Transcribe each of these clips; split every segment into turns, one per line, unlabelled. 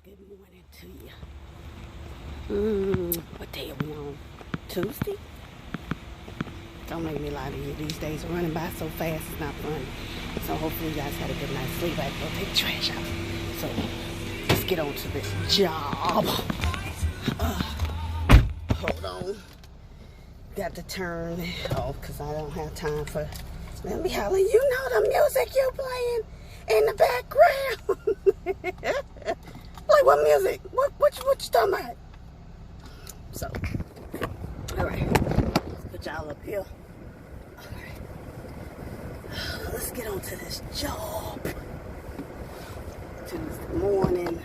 Good morning to you. What day are we on? Tuesday? Don't make me lie to you. These days are running by so fast, it's not funny. So hopefully you guys had a good night's sleep. I had to go take the trash out. So let's get on to this job. Hold on. Got to turn it off because I don't have time for... Let me holler. You know the music you playing in the background. Like what music? What you talking about? So, all right, let's put y'all up here. All right, let's get on to this job. Tuesday morning,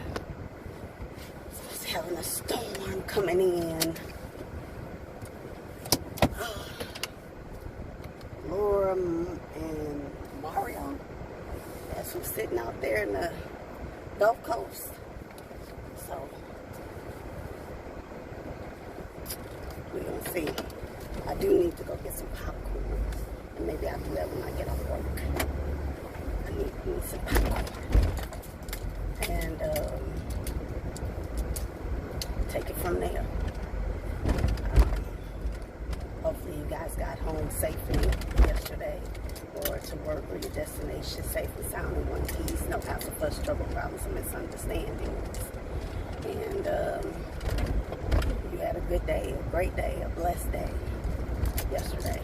supposed to having a storm coming in. Laura and Mario, that's who's sitting out there in the Gulf Coast. So, we're going to see. I do need to go get some popcorn. And maybe I'll do that when I get off work. I need some popcorn. And take it from there. Hopefully you guys got home safely yesterday. Or to work or your destination safe and sound in one piece. No hassle, fuss, trouble, problems, and misunderstandings. And you had a good day, a great day, a blessed day yesterday.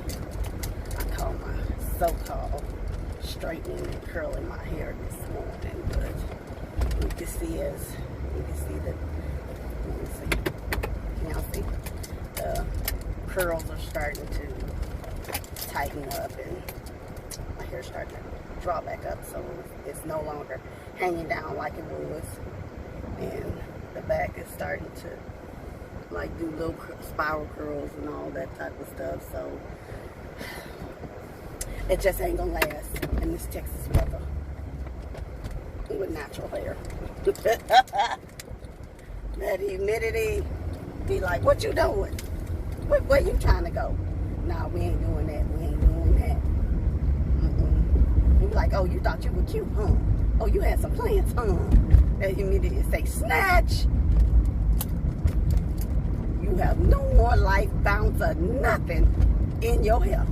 I called my so-called straightening and curling my hair this morning, but you can see the, let me see, can y'all see? The curls are starting to tighten up and my hair starting to draw back up, so it's no longer hanging down like it was. And the back is starting to like do little spiral curls and all that type of stuff, so it just ain't gonna last in this Texas weather with natural hair. That humidity be like, what you doing? Where you trying to go? Nah, we ain't doing that. We ain't doing that. You be like, oh, you thought you were cute, huh? Oh, you had some plans, huh? That humidity say, snatch. You have no more life bounce or nothing in your hair.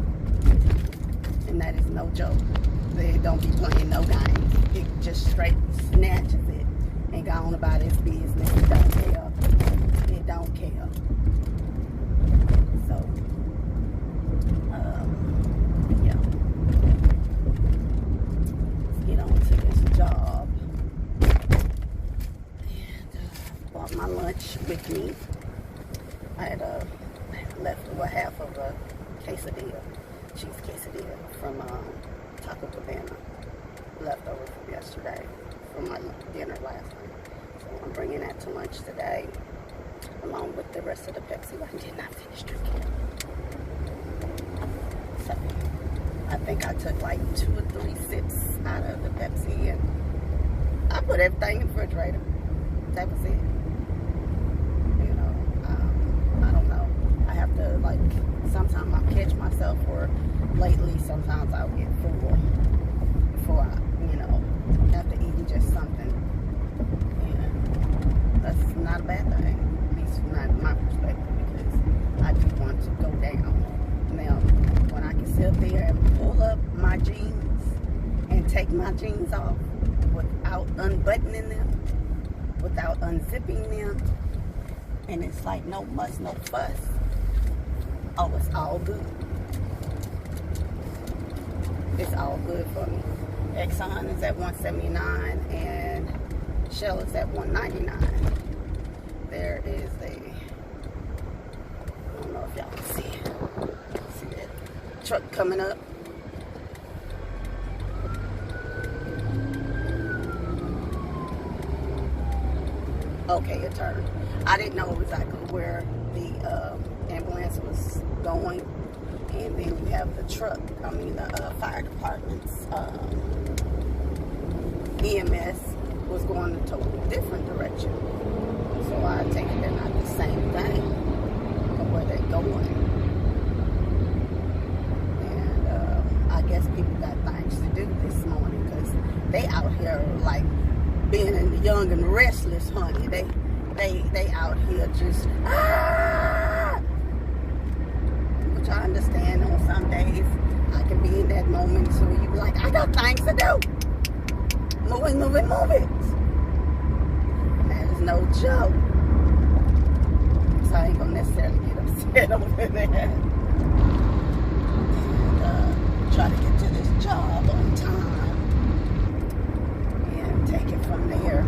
And that is no joke. They don't be playing no games. It just straight snatches it and go on about its business. It don't care. It don't care. So, yeah. Let's get on to this job. And bought my lunch with me. I had left half of a quesadilla, cheese quesadilla from Taco Cabana, leftover from yesterday from my dinner last night. So I'm bringing that to lunch today, along with the rest of the Pepsi I did not finish drinking. So I think I took like 2 or 3 sips out of the Pepsi, and I put everything in the refrigerator. That was it. I don't know. I have to, like, sometimes I'll catch myself, or lately sometimes I'll get full before I, after eating just something. And that's not a bad thing, at least from my perspective, because I do want to go down. Now, when I can sit there and pull up my jeans and take my jeans off without unbuttoning them, without unzipping them, and it's like no muss, no fuss. Oh, it's all good. It's all good for me. Exxon is at $179 and Shell is at $199. There is a, I don't know if y'all can see it. See that truck coming up. Okay, it turned. I didn't know exactly where the ambulance was going, and then you have the truck. I mean, the fire department's EMS was going in a totally different direction. So I take it they're not the same thing of where they're going. And I guess people got things to do this morning because they out here like being in the young young and restless, honey. They out here just, which I understand on some days. I can be in that moment, so you be like, I got things to do. Move it. That is no joke. So I ain't gonna necessarily get upset over that. And try to get to this job on time and take it from there.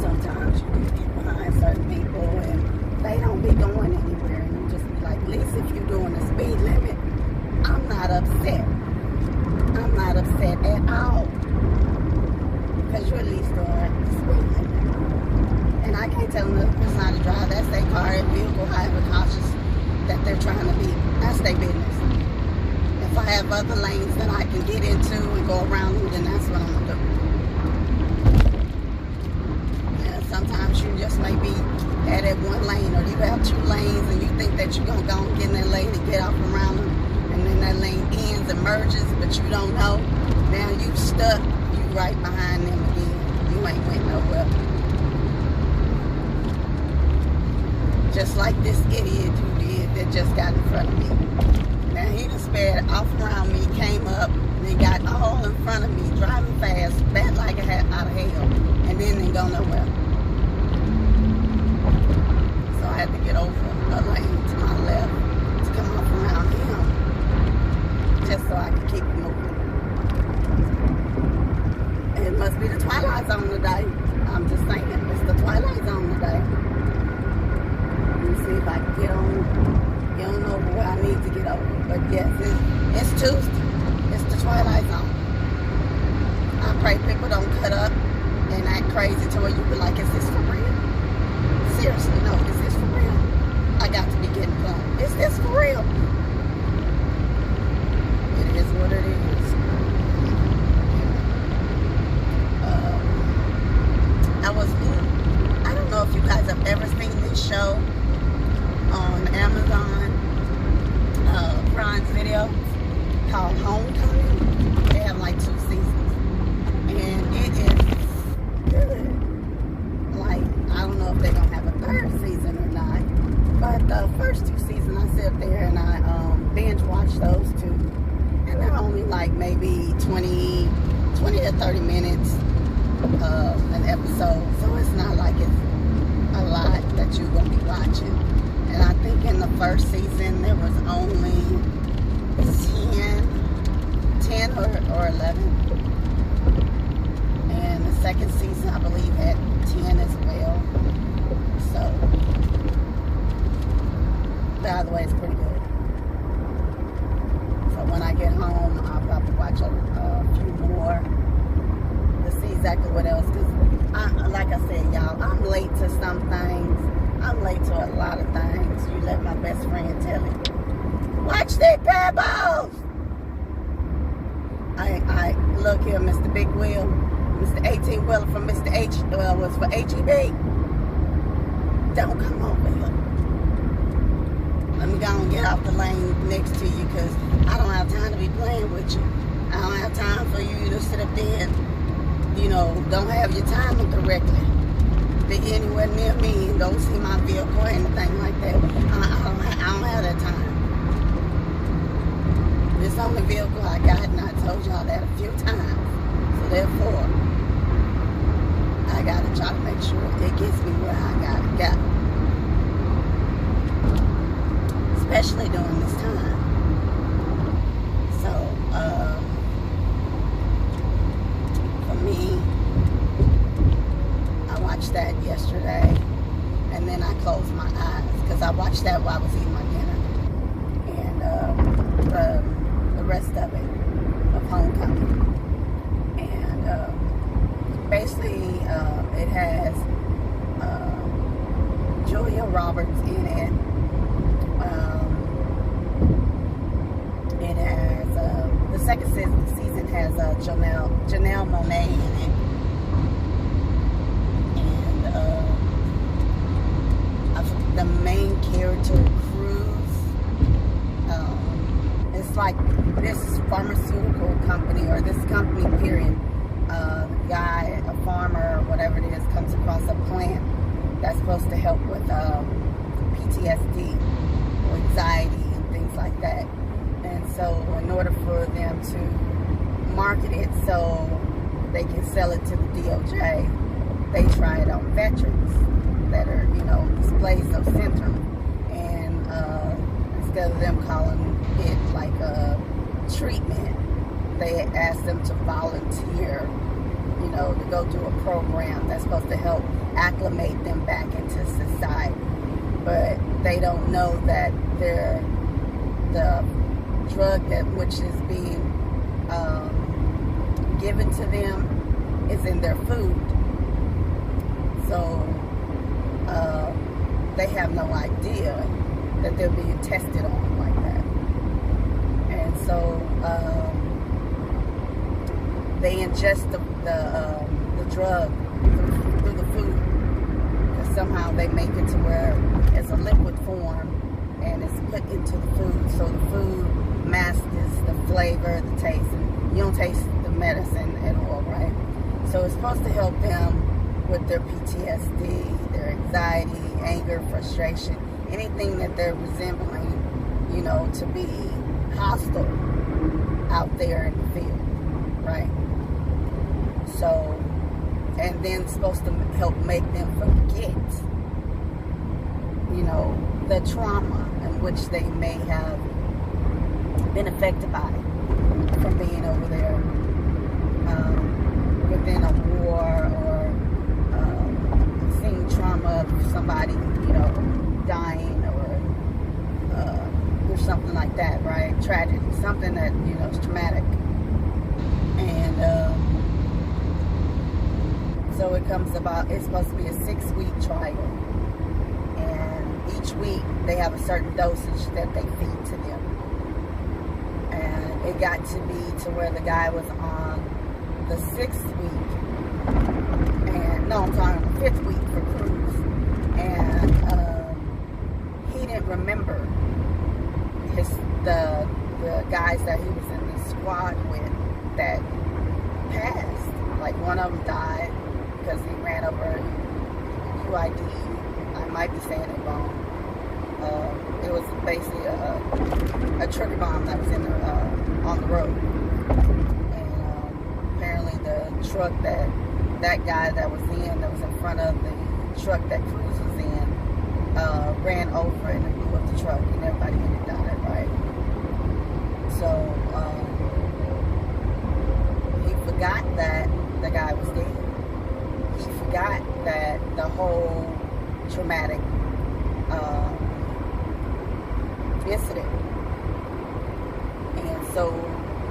Sometimes you get behind certain people and they don't be going anywhere, and you just be like, at least if you're doing the speed limit, I'm not upset. I'm not upset at all. Because you're at least doing the speed limit. And I can't tell another person how to drive. That's their car and vehicle, however cautious that they're trying to be. That's their business. If I have other lanes that I can get into and go around them, then that's what I'm going to do. And sometimes you just may be at that one lane, or you have two lanes and you think that you're going to go and get in that lane and get off around them. And then that lane ends and merges, but you don't know. Now you stuck. You right behind them again. You ain't went nowhere. Just like this idiot who did that just got in front of me. Now he done sped off around me, came up, and he got all in front of me, driving fast, bat like a hat out of hell, and then didn't go nowhere. So I had to get over a lane to my left to come up around him, just so I could keep moving. And it must be the twilight zone today. I'm just saying, it's the twilight zone today. See if I can get on over where I need to get over. But yes, it's Tuesday. It's the twilight zone. I pray people don't cut up and act crazy to where you be like, is this for real? Seriously, no, is this for real? I got to be getting fun. Is this for real? It is what it is. I don't know if you guys have ever seen this show on Amazon Prime Video called Homecoming. They have like 2 seasons, and it is good. Like, I don't know if they're gonna have a 3rd season or not, but the first 2 seasons I sit there and I binge watch those 2, and they're only like maybe 20 to 30 minutes an episode, so it's not like it's a lot that you're gonna be watching. And I think in the first season there was only 10 or 11. And the second season, I believe, had 10 as well. So, by the way, it's pretty good. So when I get home, I'll probably watch a few more to see exactly what else. Because, like I said, y'all, I'm late to some things. I'm late to a lot of things. You let my best friend tell it. Watch these pebbles! I look here, Mr. Big Wheel, Mr. 18-wheeler from Mr. H, was for HEB. Don't come over here. Let me go and get off the lane next to you, because I don't have time to be playing with you. I don't have time for you to sit up there and, don't have your timing correctly. Be anywhere near me and don't see my vehicle or anything like that. I don't have that time. This only vehicle I got, and I told y'all that a few times. So therefore, I gotta try to make sure it gets me where I gotta go. Especially during this time. So, for me, I watched that yesterday, and then I closed my eyes, because I watched that while I was eating my dinner. And the rest of it, of Homecoming. And basically, it has Julia Roberts in it. It has, the second season has Janelle Monáe in it. The main character, Cruz, it's like this pharmaceutical company, or this company period, guy, a farmer to market it so they can sell it to the DOJ, they try it on veterans that are, you know, displays of symptoms. And instead of them calling it like a treatment, they ask them to volunteer, you know, to go do a program that's supposed to help acclimate them back into society. But they don't know that the drug that which is being given to them is in their food. So they have no idea that they're being tested on like that. And so they ingest the drug through the food. Because somehow they make it to where it's a liquid form and it's put into the food. So the food masks the flavor, the taste, and you don't taste the medicine at all, right? So it's supposed to help them with their PTSD, their anxiety, anger, frustration, anything that they're resembling, you know, to be hostile out there in the field, right? So, and then it's supposed to help make them forget, you know, the trauma in which they may have been affected by from being over there within a war, or seeing trauma of somebody, you know, dying, or something like that, right? Tragedy, something that, you know, is traumatic. And so it comes about, it's supposed to be a 6-week trial. And each week they have a certain dosage that they feed to them. And it got to be to where the guy was on the 6th week. And no, I'm talking the 5th week for cruise. And he didn't remember the guys that he was in the squad with that passed. Like one of them died because he ran over QID. I might be saying it wrong. It was basically a trigger bomb that was in the, on the road. And apparently the truck that guy that was in front of the truck that Cruz was in, ran over it and blew up the truck, and everybody in it died, right? So he forgot that the guy was dead. He forgot that the whole traumatic incident. And so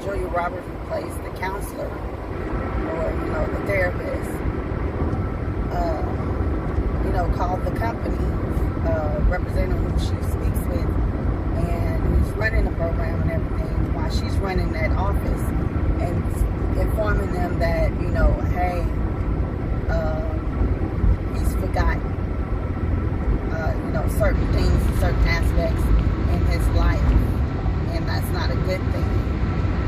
Julia Roberts replaced the counselor, or, you know, the therapist, you know, called the company representative who she speaks with, and who's running the program and everything, while she's running that office, and informing them that, you know, hey, he's forgotten, you know, certain things, certain aspects in his life, and that's not a good thing.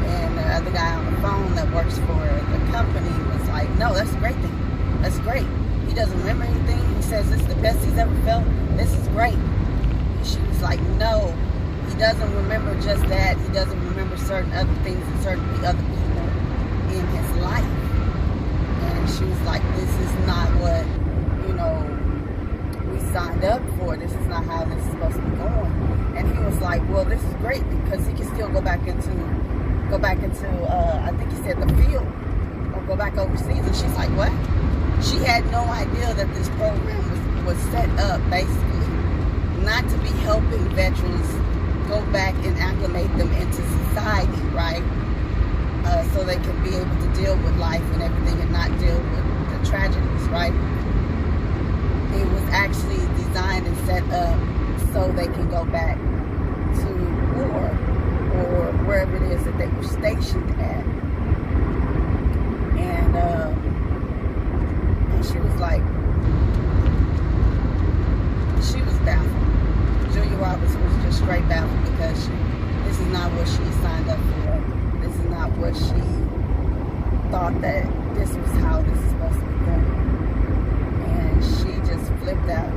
And the other guy on the phone that works for the company was like, no, that's a great thing. That's great. He doesn't remember anything. He says this is the best he's ever felt. This is great. And she was like, no, he doesn't remember just that. He doesn't remember certain other things and certain other people in his life. And she was like, this is not what, you know, we signed up for. This is not how this is supposed to be going. And he was like, well, this is great because he can still go back into I think he said the field, or go back overseas. And she's like, what? She had no idea that this program was set up basically not to be helping veterans go back and acclimate them into society, right? So they can be able to deal with life and everything and not deal with the tragedies, right? It was actually designed and set up so they can go back to war or wherever it is that they were stationed at. And she was like, she was baffled. Julia Roberts was just straight baffled because this is not what she signed up for. This is not what she thought that this was how this is supposed to be done. And she just flipped out.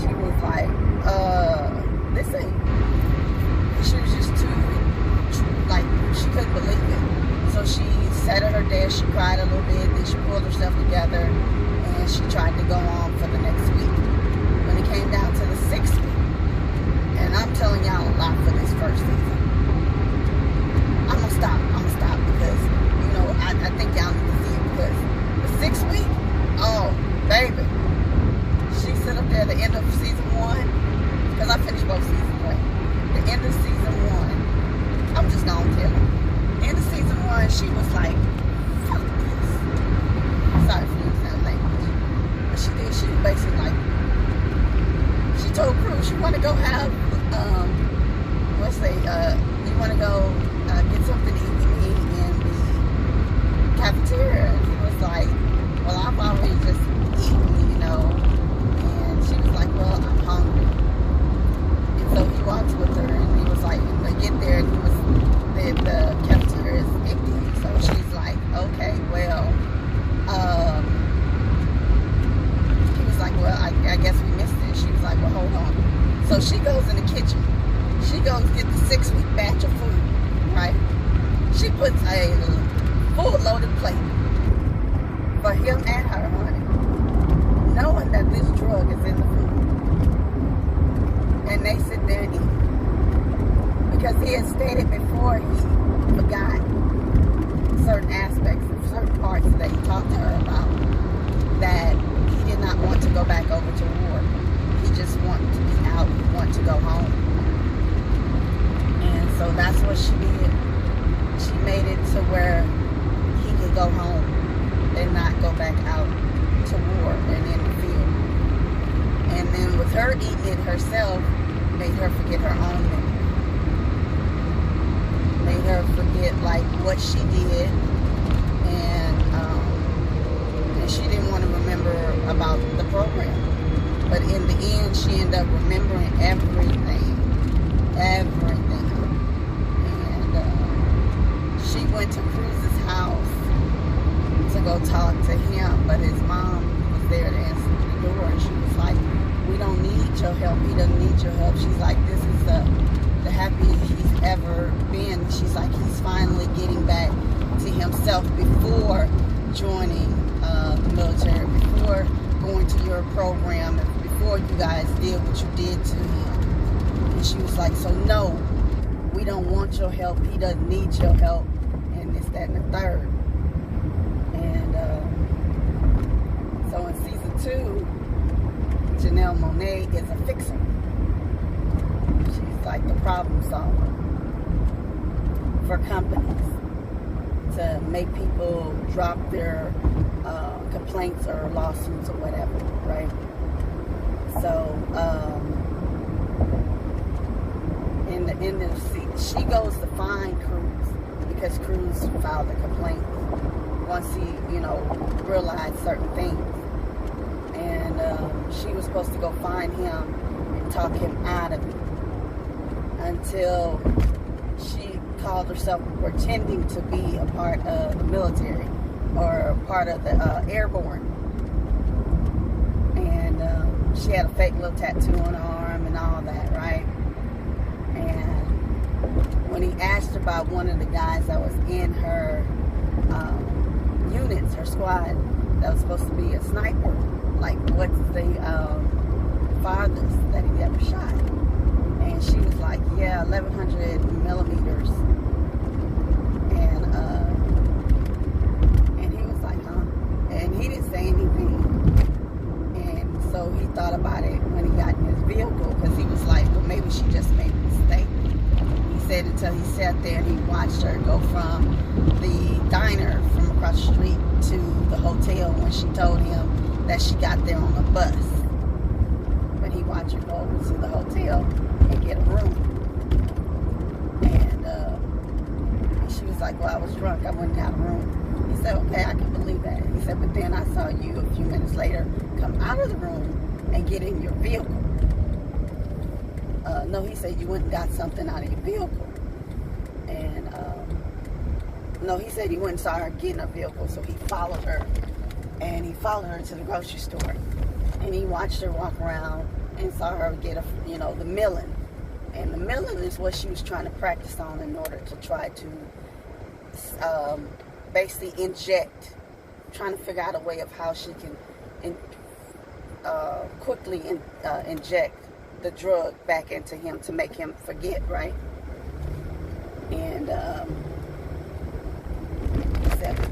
She was like, this ain't. She was just too, like, she herself together, and she tried to go on for the next week. When it came down to the 6th week, and I'm telling y'all a lot for this first season. I'm gonna stop because, you know, I think y'all need to see it, because the 6th week, oh, baby. She sit up there at the end of season 1, because I finished both seasons, right? The end of season 1, I'm just gonna tell her. End of season 1, she was like, fuck this. Sorry for using that language. But she did, she was basically like, she told Cruz, you wanna go have, you wanna go get something to eat with me in the cafeteria? And he was like, well, I've already just eaten, you know. And she was like, well, I'm hungry. And so he walked with her, and he was like, when they get there, the cafeteria is empty. So she's like, okay, well, he was like, well, I guess we missed it. She was like, well, hold on. So she goes in the kitchen. She goes get the 6-week batch of food, right? She puts a full loaded plate for him and her, honey, knowing that this drug is in the food. And they sit there and eat. Because he had stated before he forgot certain aspects of certain parts that he talked to her about, that he did not want to go back over to war. He just wanted to be out, he wanted to go home. And so that's what she did. She made it to where he could go home and not go back out to war and in the field. And then with her eating it herself, made her forget her own memory. Made her forget like what she did, and she didn't want to remember about the program. But in the end, she ended up remembering everything. And she went to Cruz's house to go talk to him, but his mom was there to answer the door, and she was like, we don't need your help. He doesn't need your help. She's like, this is the happiest he's ever been. She's like, he's finally getting back to himself before joining the military, before going to your program, and before you guys did what you did to him. And she was like, so no, we don't want your help. He doesn't need your help. And this, that, and the third. And so in season 2, Janelle Monáe is a fixer. She's like the problem solver for companies to make people drop their complaints or lawsuits or whatever, right? So in the end of the season, she goes to find Cruz, because Cruz filed a complaint once he, you know, realized certain things. And she was supposed to go find him and talk him out of it, until she called herself pretending to be a part of the military or part of the airborne. And she had a fake little tattoo on her arm and all that, right? And when he asked about one of the guys that was in her units, her squad, that was supposed to be a sniper, like, what's the farthest that he ever shot? And she was like, yeah, 1100 millimeters. And he was like, huh? And he didn't say anything. And so he thought about it when he got in his vehicle, because he was like, well, maybe she just made a mistake. He said until he sat there and he watched her go from the diner from across the street to the hotel when she told him that she got there on a bus. But he watched her go over to the hotel and get a room. And she was like, well, I was drunk, I went and got a room. He said, okay, I can believe that. He said, but then I saw you a few minutes later come out of the room and get in your vehicle. No, he said you went and got something out of your vehicle. And no, he said he went and saw her get in her vehicle, so he followed her. And he followed her to the grocery store. And he watched her walk around and saw her get a, you know, the milling. And the milling is what she was trying to practice on in order to try to basically inject trying to figure out a way of how she can quickly inject the drug back into him to make him forget, right? And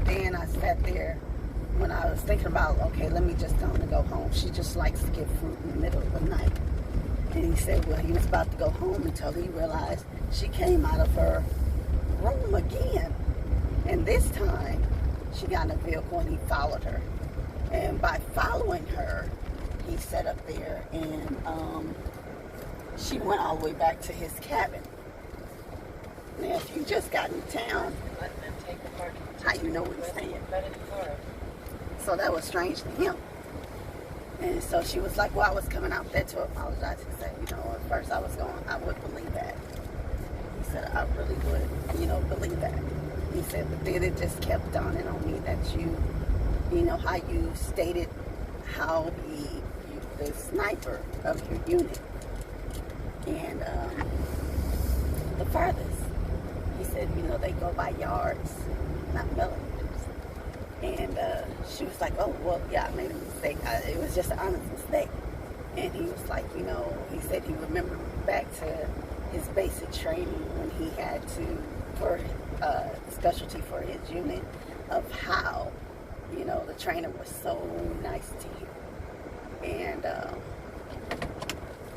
then I sat there when I was thinking about, okay, let me just go home. She just likes to get fruit in the middle of the night. And he said, well, he was about to go home until he realized she came out of her room again. And this time, she got in a vehicle and he followed her. And by following her, he sat up there and she went all the way back to his cabin. Now, if you just got in town, how you know what he's saying? So that was strange to him. And so she was like, well, I was coming out there to apologize. He said, you know, at first I would believe that. He said, I really would, believe that. He said, but then it just kept dawning on me that you know, how you stated how the sniper of your unit and the farthest. He said, you know, they go by yards, not millimeters. And she was like, oh, well, yeah, I made a mistake. It was just an honest mistake. And he was like, you know, he said he remembered back to his basic training when he had to, for specialty for his unit, of how, you know, the trainer was so nice to him. And,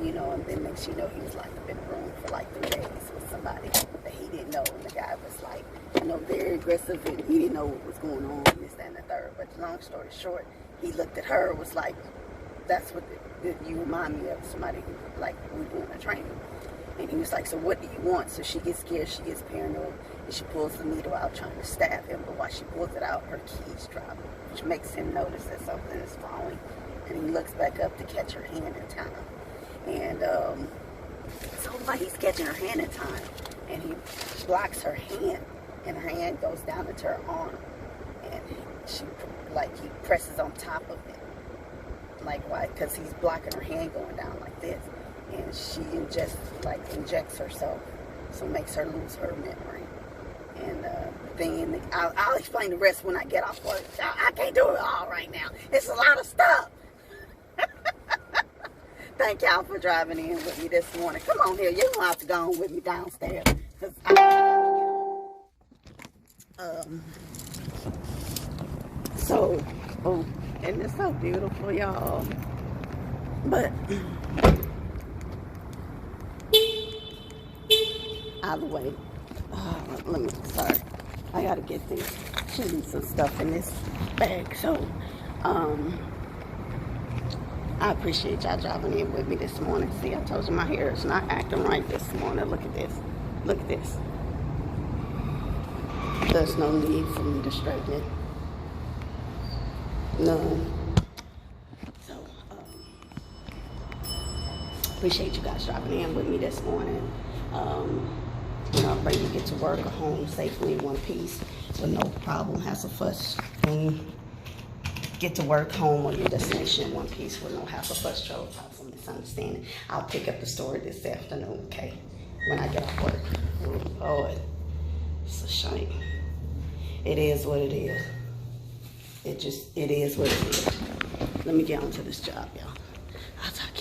you know, and then next you know, he was like in a room for like 3 days with somebody that he didn't know. And the guy was like, you know, very aggressive, and he didn't know what was going on, this, that, and the third. But long story short, he looked at her, was like, that's what you remind me of, somebody who, like, we doing a training. And he was like, so what do you want? So she gets scared, she gets paranoid, and she pulls the needle out trying to stab him. But while she pulls it out, her keys drop, which makes him notice that something is wrong. And he looks back up to catch her hand in time. And so while he's catching her hand in time, and he blocks her hand, and her hand goes down into her arm, and he presses on top of it, like why? Because he's blocking her hand going down like this, and she injects herself, so makes her lose her memory. And then I'll explain the rest when I get off work. I can't do it all right now. It's a lot of stuff. Thank y'all for driving in with me this morning. Come on here, you're gonna have to go on with me downstairs. And it's so beautiful, y'all. But out of the way. Sorry. I gotta get this. Shooting some stuff in this bag. So, I appreciate y'all driving in with me this morning. See, I told you my hair is not acting right this morning. Look at this. Look at this. There's no need for me to straighten it. No. So, appreciate you guys driving in with me this morning. You know, I pray you get to work or home safely in one piece with no problem, hassle, fuss. Get to work, home, or your destination in one piece with no hassle, fuss, trouble, problem, misunderstanding. I'll pick up the story this afternoon, okay? When I get off work. Oh, Lord. It's a shame. It is what it is. It is what it is. Let me get on to this job, y'all. I'll talk